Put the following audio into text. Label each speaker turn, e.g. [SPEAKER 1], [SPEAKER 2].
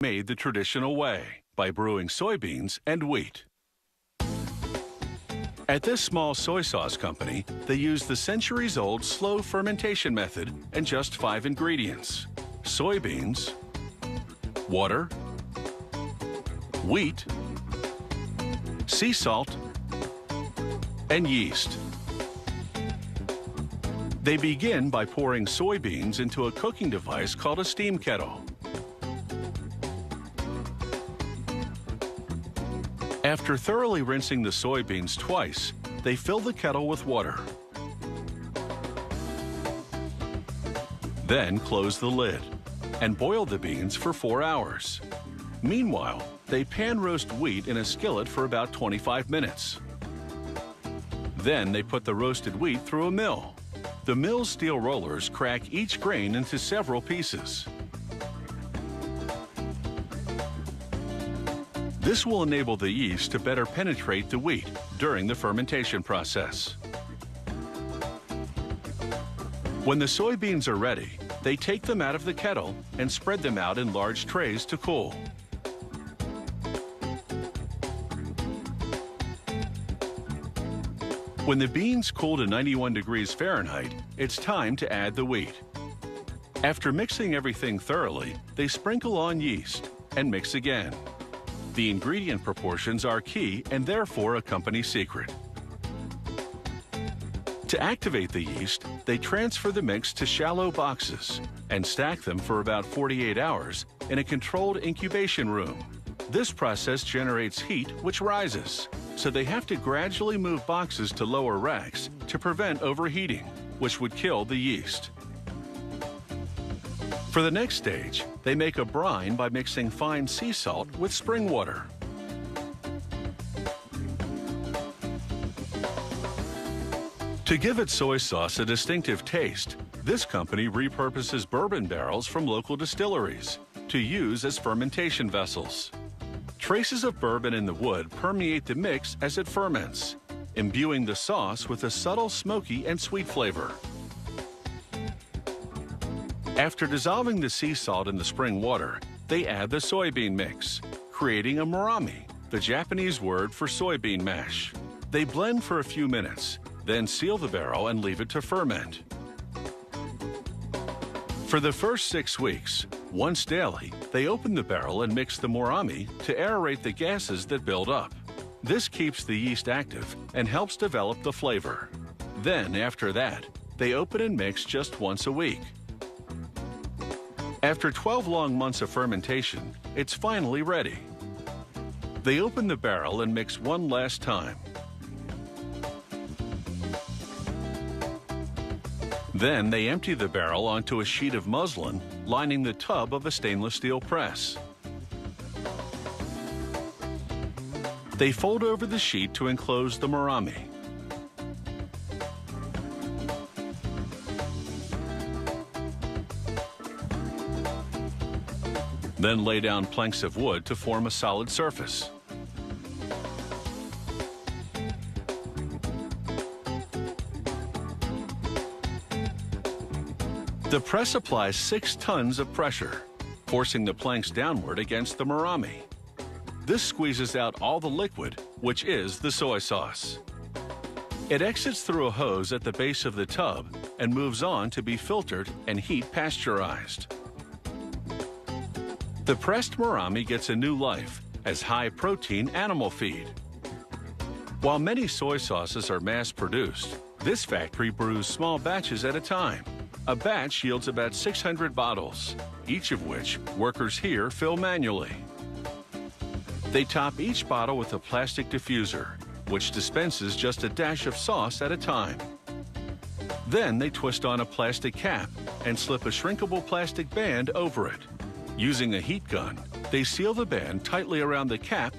[SPEAKER 1] made the traditional way by brewing soybeans and wheat. At this small soy sauce company, they use the centuries-old slow fermentation method and just 5 ingredients: soybeans, water, wheat, sea salt, and yeast. They begin by pouring soybeans into a cooking device called a steam kettle. After thoroughly rinsing the soybeans twice, they fill the kettle with water. Then close the lid and boil the beans for 4 hours. Meanwhile, they pan roast wheat in a skillet for about 25 minutes. Then they put the roasted wheat through a mill. The mill's steel rollers crack each grain into several pieces. This will enable the yeast to better penetrate the wheat during the fermentation process. When the soybeans are ready, they take them out of the kettle and spread them out in large trays to cool. When the beans cool to 91 degrees Fahrenheit, it's time to add the wheat. After mixing everything thoroughly, they sprinkle on yeast and mix again. The ingredient proportions are key and therefore a company secret. To activate the yeast, they transfer the mix to shallow boxes and stack them for about 48 hours in a controlled incubation room. This process generates heat which rises, so they have to gradually move boxes to lower racks to prevent overheating, which would kill the yeast. For the next stage, they make a brine by mixing fine sea salt with spring water. To give its soy sauce a distinctive taste, this company repurposes bourbon barrels from local distilleries to use as fermentation vessels. Traces of bourbon in the wood permeate the mix as it ferments, imbuing the sauce with a subtle smoky and sweet flavor. After dissolving the sea salt in the spring water, they add the soybean mix, creating a murami, the Japanese word for soybean mash. They blend for a few minutes, then seal the barrel and leave it to ferment. For the first 6 weeks, once daily, they open the barrel and mix the murami to aerate the gases that build up. This keeps the yeast active and helps develop the flavor. Then, after that, they open and mix just once a week. After 12 long months of fermentation, it's finally ready. They open the barrel and mix one last time. Then they empty the barrel onto a sheet of muslin lining the tub of a stainless steel press. They fold over the sheet to enclose the murami. Then lay down planks of wood to form a solid surface. The press applies 6 tons of pressure, forcing the planks downward against the murami. This squeezes out all the liquid, which is the soy sauce. It exits through a hose at the base of the tub and moves on to be filtered and heat pasteurized. The pressed murami gets a new life as high-protein animal feed. While many soy sauces are mass-produced, this factory brews small batches at a time. A batch yields about 600 bottles, each of which workers here fill manually. They top each bottle with a plastic diffuser, which dispenses just a dash of sauce at a time. Then they twist on a plastic cap and slip a shrinkable plastic band over it. Using a heat gun, they seal the band tightly around the cap